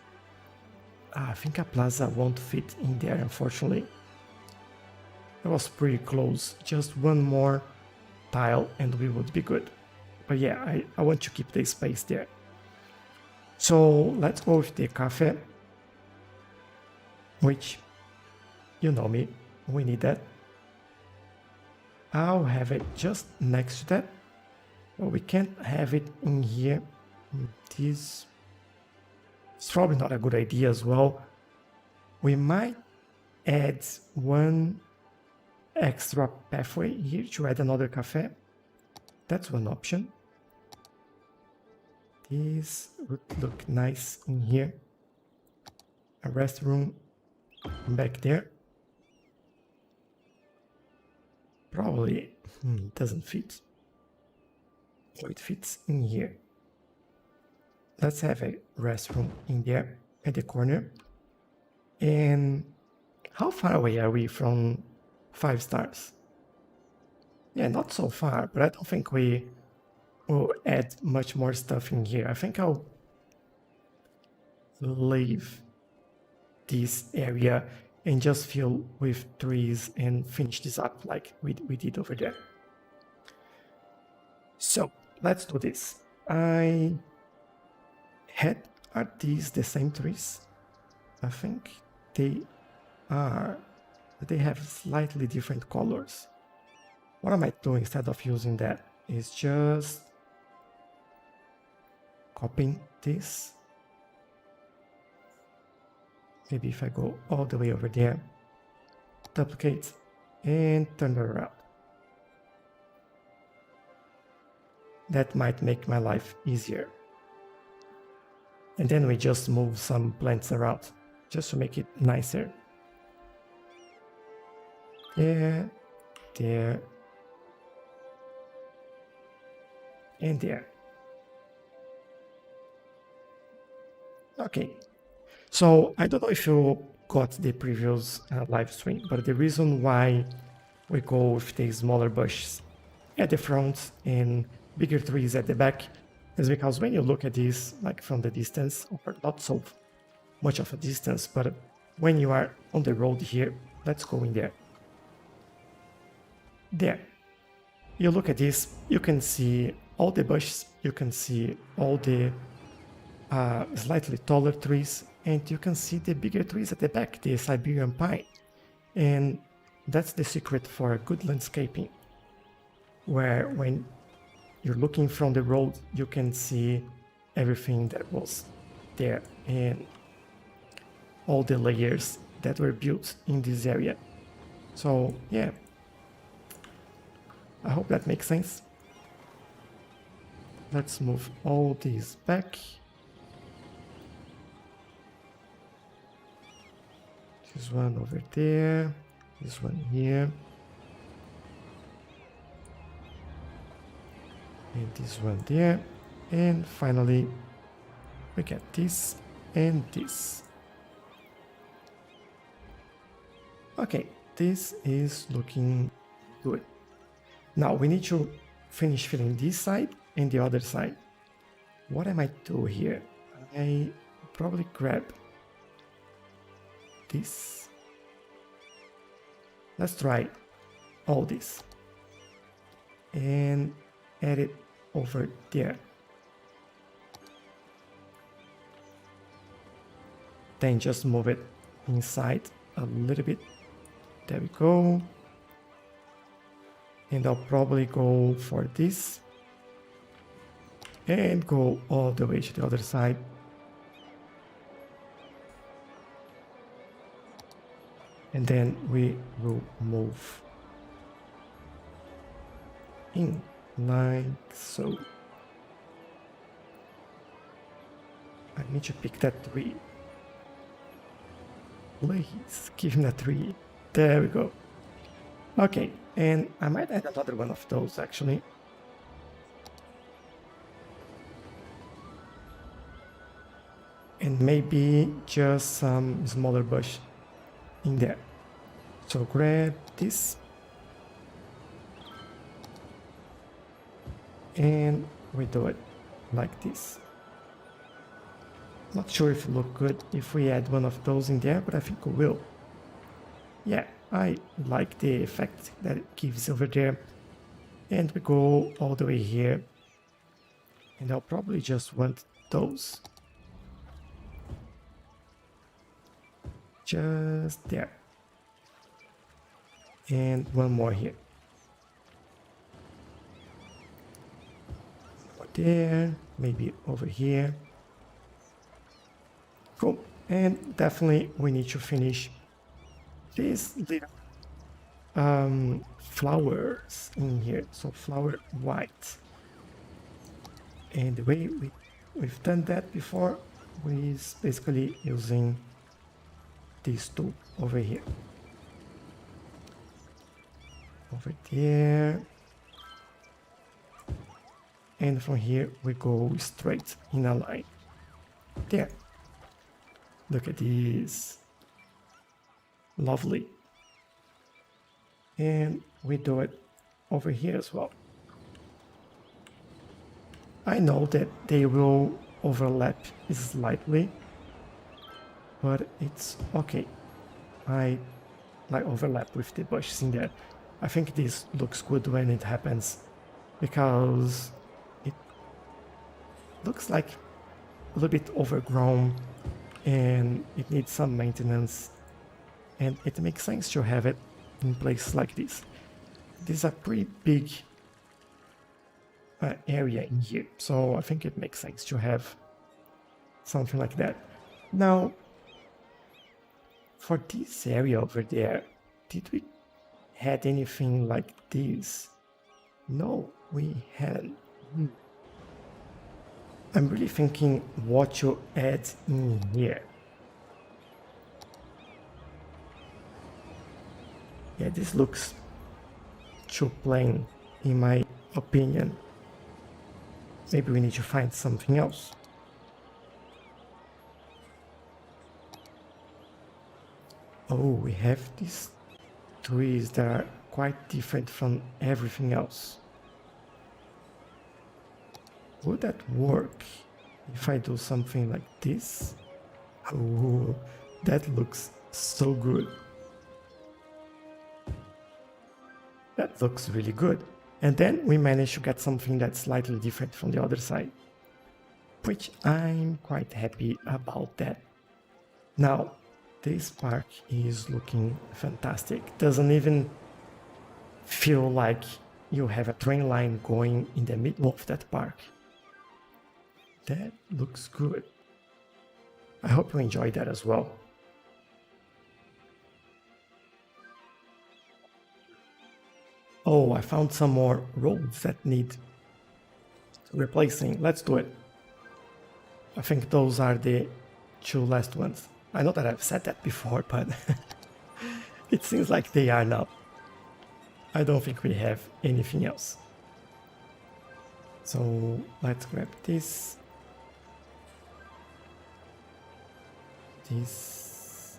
I think a plaza won't fit in there, unfortunately. It was pretty close, just one more tile and we would be good. But yeah, I want to keep the space there. So let's go with the cafe, which, you know me, we need that. I'll have it just next to that. Well, we can't have it in here. This It's probably not a good idea as well. We might add one extra pathway here to add another cafe. That's one option. This would look nice in here. A restroom back there. Probably doesn't fit. So it fits in here. Let's have a restroom in there at the corner. And how far away are we from 5 stars? Yeah, not so far, but I don't think we will add much more stuff in here. I think I'll leave this area and just fill with trees and finish this up like we did over there. So let's do this. Are these the same trees? I think they are, but they have slightly different colors. What I might do instead of using that is just copying this. Maybe if I go all the way over there, duplicate and turn it around. That might make my life easier. And then we just move some plants around just to make it nicer. There, there, and there. Okay, so I don't know if you got the previous live stream, but the reason why we go with the smaller bushes at the front and bigger trees at the back is because when you look at this like from the distance, or not so much of a distance, but when you are on the road here, let's go in there. There. You look at this, you can see all the bushes, you can see all the slightly taller trees, and you can see the bigger trees at the back, the Siberian pine. And that's the secret for good landscaping, where when you're looking from the road, you can see everything that was there and all the layers that were built in this area. So yeah, I hope that makes sense. Let's move all these back. This one over there, this one here, and this one there, and finally we get this and this. Okay, this is looking good. Now we need to finish filling this side and the other side. What I might do here, I probably grab this. Let's try all this and add it over there. Then just move it inside a little bit. There we go. And I'll probably go for this and go all the way to the other side. And then we will move in like so. I need to pick that tree. Please give me a tree. There we go. Okay, and I might add another one of those actually. And maybe just some smaller bush in there. So grab this and we do it like this. Not sure if it look good if we add one of those in there, but I think we will. Yeah, I like the effect that it gives over there. And we go all the way here. And I'll probably just want those. Just there. And one more here. Over there, maybe over here. Cool. And definitely we need to finish these little flowers in here. So flower white. And the way we've done that before is basically using this tool over here. Over there. And from here we go straight in a line. There. Look at this. Lovely. And we do it over here as well. I know that they will overlap slightly, but it's okay. I like overlap with the bushes in there. I think this looks good when it happens because it looks like a little bit overgrown and it needs some maintenance, and it makes sense to have it in places like this. This is a pretty big area in here, so I think it makes sense to have something like that. Now, for this area over there, did we had anything like this? No, we hadn't. I'm really thinking what to add in here. Yeah, this looks too plain in my opinion. Maybe we need to find something else. Oh, we have these trees that are quite different from everything else. Would that work if I do something like this? Oh, that looks so good. That looks really good. And then we managed to get something that's slightly different from the other side, which I'm quite happy about that. Now, this park is looking fantastic. Doesn't even feel like you have a train line going in the middle of that park. That looks good. I hope you enjoyed that as well. Oh, I found some more roads that need replacing. Let's do it. I think those are the two last ones. I know that I've said that before, but it seems like they are now. I don't think we have anything else. So let's grab this. This.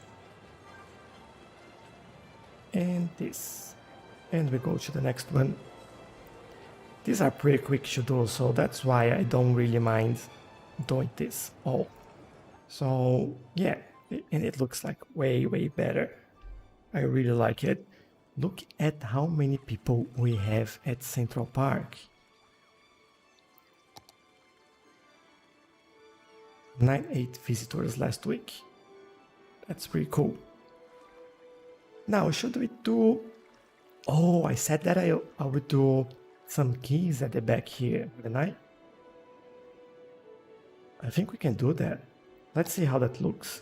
And this. And we go to the next one. These are pretty quick to do, so that's why I don't really mind doing this all. So yeah, and it looks like way better. I really like it. Look at how many people we have at Central Park. 98 visitors last week. That's pretty cool. Now, should we do... Oh, I said that I would do some keys at the back here, didn't I? I think we can do that. Let's see how that looks.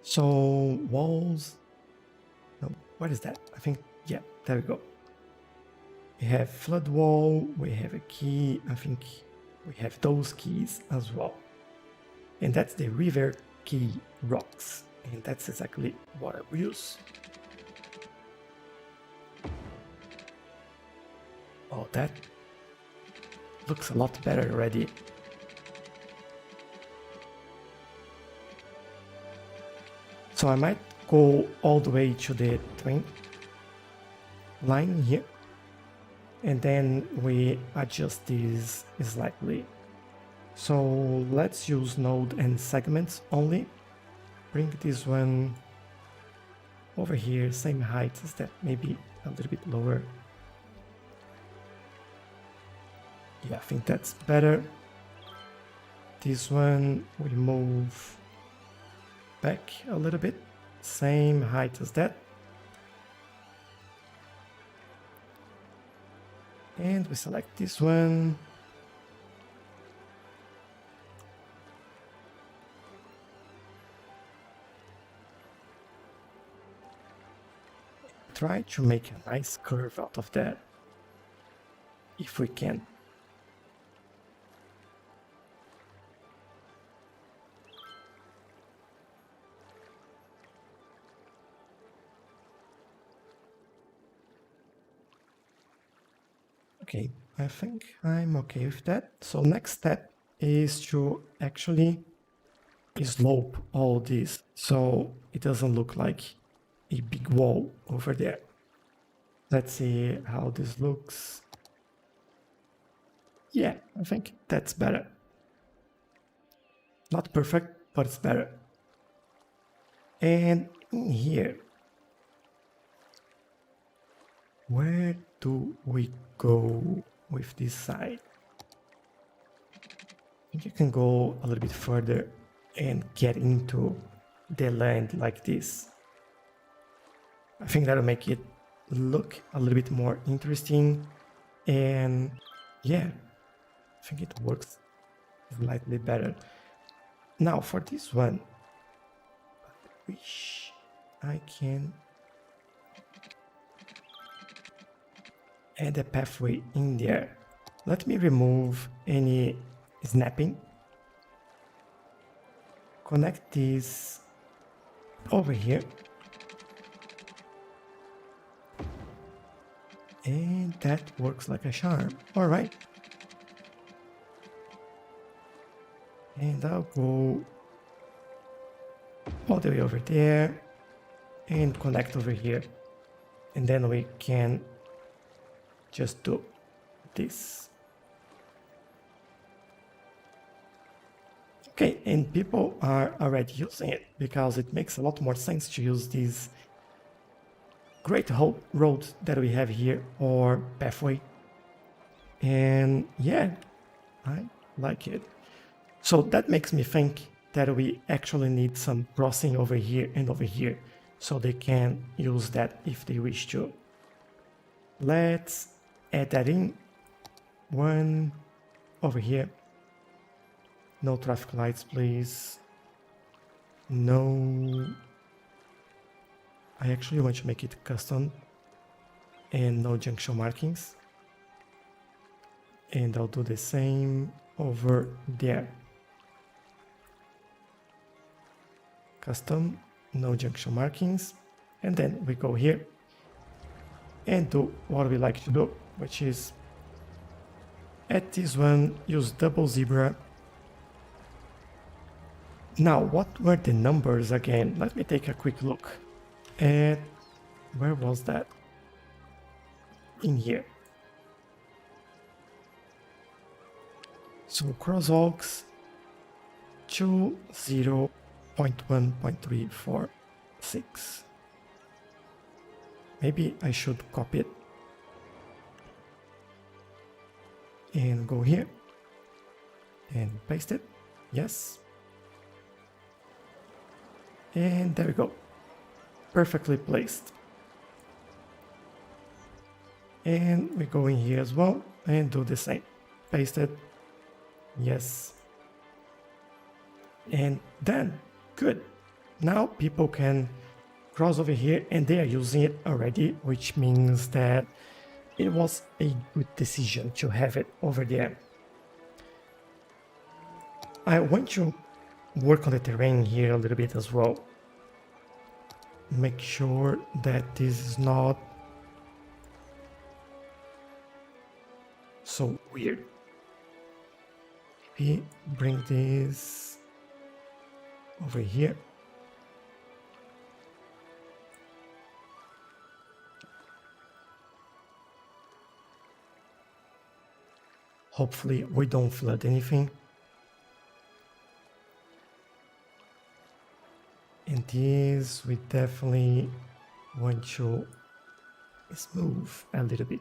So, walls... No, what is that? I think, yeah, there we go. We have flood wall, we have a key, I think we have those keys as well. And that's the river key rocks. And that's exactly what I will use. Oh, that looks a lot better already. So I might go all the way to the train line here. And then we adjust these slightly. So let's use node and segments only. Bring this one over here, same height as that, maybe a little bit lower. Yeah, I think that's better. This one we move back a little bit, same height as that. And we select this one. try to make a nice curve out of that, if we can. Okay, I think I'm okay with that. So next step is to actually slope all this so it doesn't look like a big wall over there. Let's see how this looks. Yeah, I think that's better. Not perfect, but it's better. And in here, where do we go with this side? I think you can go a little bit further and get into the land like this. I think that'll make it look a little bit more interesting, and yeah, I think it works slightly better. Now for this one, I wish I can add a pathway in there. Let me remove any snapping. Connect this over here. And that works like a charm. All right. And I'll go all the way over there and connect over here. And then we can just do this. Okay, and people are already using it because it makes a lot more sense to use these great road that we have here, or pathway. And yeah, I like it. So that makes me think that we actually need some crossing over here and over here, so they can use that if they wish to. Let's add that in. One over here. No traffic lights, please. No. I actually want to make it custom and no junction markings. And I'll do the same over there. Custom, no junction markings. And then we go here and do what we like to do, which is at this one, use double zebra. Now, what were the numbers again? Let me take a quick look at where was that? In here. So crosswalks 20.1.346. Maybe I should copy it and go here and paste it. Yes. And there we go. Perfectly placed. And we go in here as well and do the same. Paste it. Yes. And then, good. Now people can cross over here and they are using it already, which means that it was a good decision to have it over there. I want to work on the terrain here a little bit as well. Make sure that this is not so weird. Maybe bring this over here. Hopefully we don't flood anything. And this we definitely want to smooth a little bit.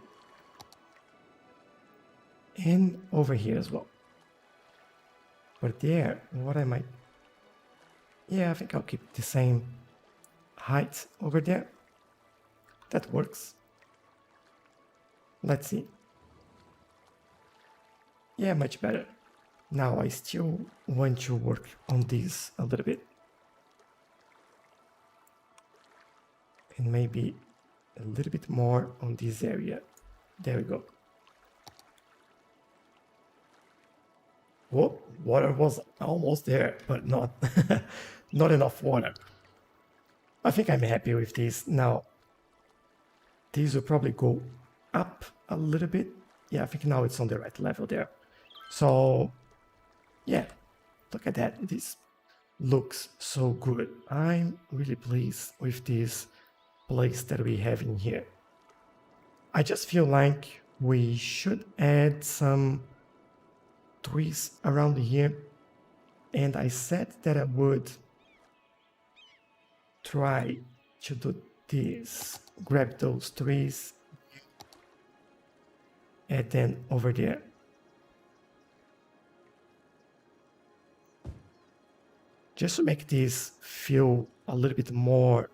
And over here as well. But there, what I might... Yeah, I think I'll keep the same height over there. That works. Let's see. Yeah, much better. Now I still want to work on this a little bit. And maybe a little bit more on this area. There we go. Whoa, water was almost there, but not, not enough water. I think I'm happy with this. Now, these will probably go up a little bit. Yeah, I think now it's on the right level there. So, yeah, look at that. This looks so good. I'm really pleased with this place that we have in here. I just feel like we should add some trees around here, and I said that I would try to do this, grab those trees, and then over there. Just to make this feel a little bit more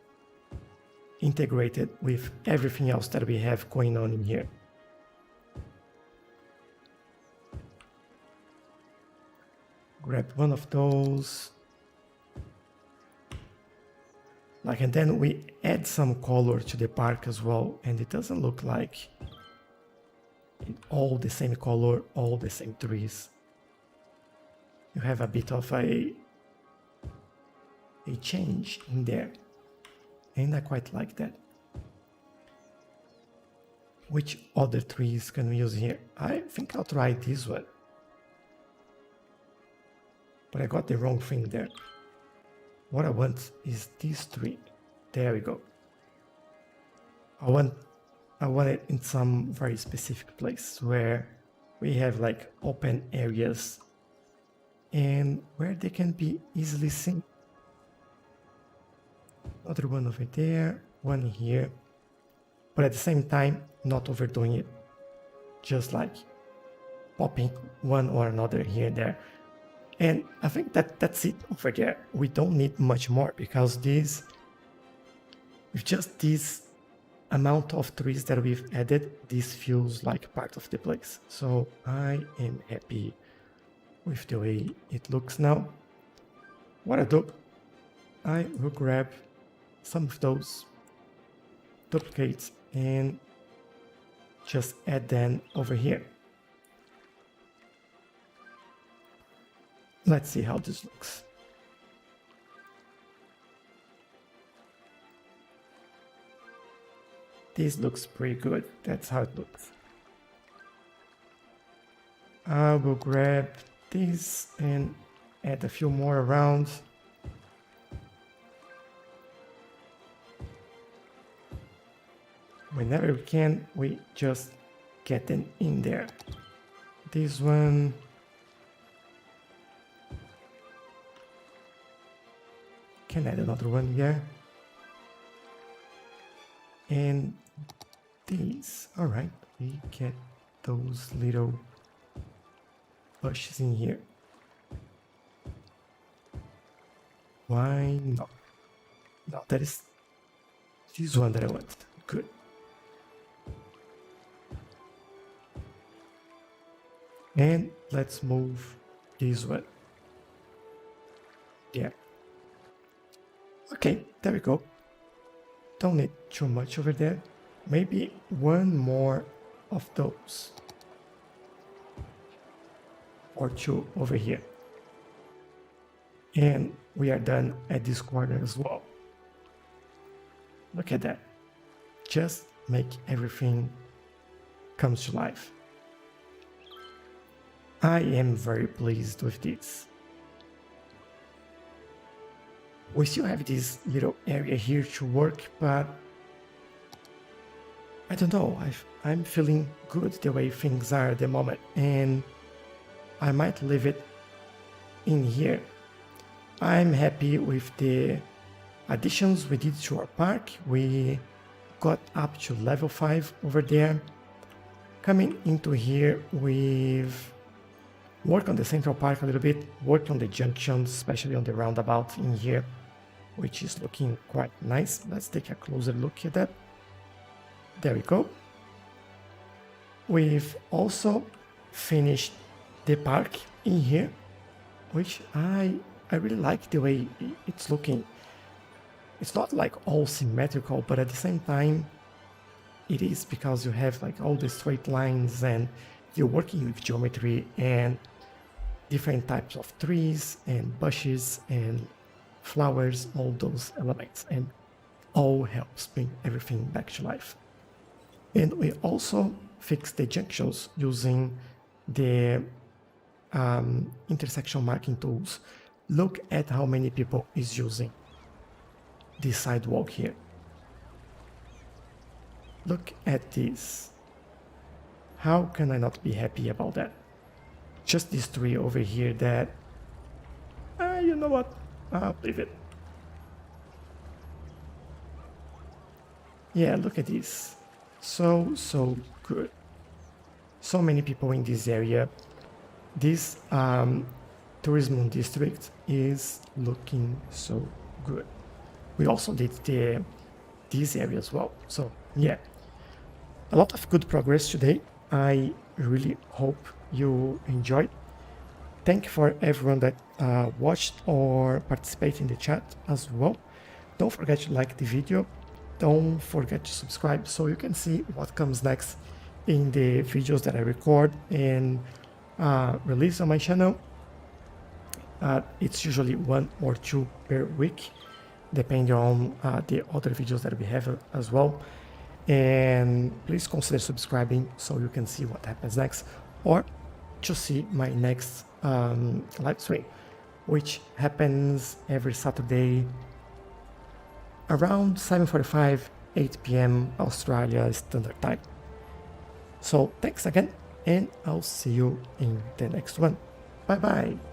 integrated with everything else that we have going on in here. Grab one of those. Like, and then we add some color to the park as well, and it doesn't look like all the same color, all the same trees. You have a bit of a change in there, and I quite like that. Which other trees can we use here? I think I'll try this one, but I got the wrong thing there. What I want is this tree. There we go. I want it in some very specific place where we have like open areas and where they can be easily seen. Another one over there, one here, but at the same time not overdoing it, just like popping one or another here and there. And I think that's it over there. We don't need much more, because with just this amount of trees that we've added, this feels like part of the place. So I am happy with the way it looks now. What I do, I will grab some of those duplicates and just add them over here. Let's see how this looks. This looks pretty good. That's how it looks. I will grab this and add a few more around. Whenever we can, we just get them in there. This one. Can add another one here. And these. Alright, we get those little bushes in here. Why not? No, that is this one that I want. Good. And let's move this one. Yeah. Okay, there we go. Don't need too much over there. Maybe one more of those. Or two over here. And we are done at this corner as well. Look at that. Just make everything come to life. I am very pleased with this. We still have this little area here to work, but I don't know, I'm feeling good the way things are at the moment, and I might leave it in here. I'm happy with the additions we did to our park. We got up to level 5 over there. Coming into here, we've worked on the central park a little bit, worked on the junctions, especially on the roundabout in here, which is looking quite nice. Let's take a closer look at that. There we go. We've also finished the park in here, which I really like the way it's looking. It's not like all symmetrical, but at the same time, it is because you have like all the straight lines and you're working with geometry and different types of trees and bushes and flowers, all those elements, and all helps bring everything back to life. And we also fix the junctions using the intersection marking tools. Look at how many people is using this sidewalk here. Look at this. How can I not be happy about that? Just this tree over here that, you know what, I'll leave it. Yeah, look at this. So good. So many people in this area. This tourism district is looking so good. We also did this area as well. So yeah, a lot of good progress today. I really hope you enjoyed. Thank you for everyone that watched or participated in the chat as well. Don't forget to like the video. Don't forget to subscribe so you can see what comes next in the videos that I record and release on my channel. It's usually 1 or 2 per week, depending on the other videos that we have as well. And please consider subscribing so you can see what happens next, or to see my next live stream, which happens every Saturday around 7:45, 8 p.m. Australia Standard Time. So thanks again, and I'll see you in the next one. Bye bye.